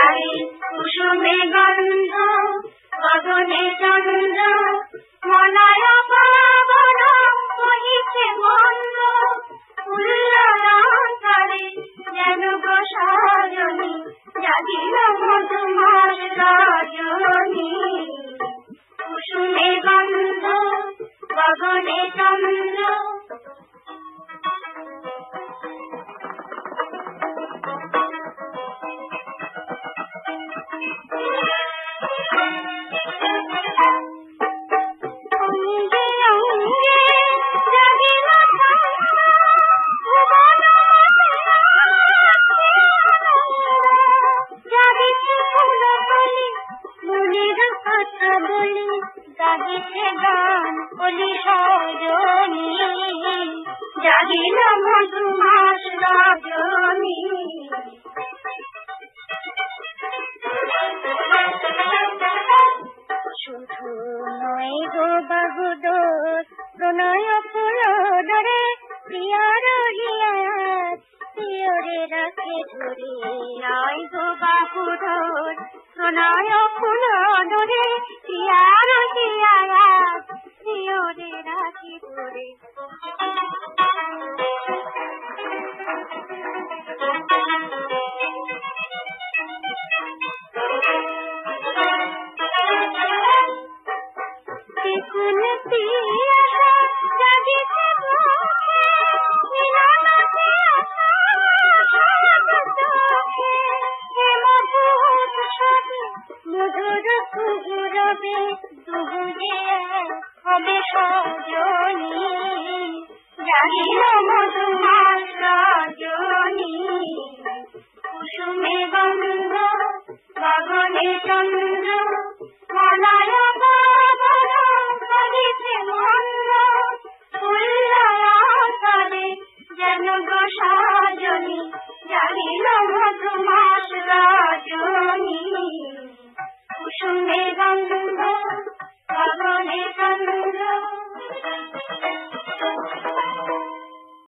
চারি কুসুমে গন্ধ গগনে চন্দ্র মলয় পাবন কহিছে মন্দ উল্লঙ্ঘরে যেন গো সজনী জাগিল মধুমাস রজনী কুসুমে গন্ধ গগনে চন্দ্র জাগিল মধুমাস রজনী শুধু নয় গো বাহুদোষ প্রণয় পুরোদরে প্রিয়ার হিয়াত প্রিয়রে রাখে ধরে নয় গো বাহুদোষ প্রণয় পুরোদরে প্রিয়ার হিয়াত প্রিয়রে রাখে ধরে মধুর কুহুরবে দুহুরে হবে সজনী জাগিল মধুমাস রজনী কুসুমে গন্ধ গগনে চন্দ্র মলয় পাবন কহিছে মন্দ উল্লঙ্ঘরে যেন গো সজনী জাগিল মধুমাস রজনী কুসুমে গন্ধ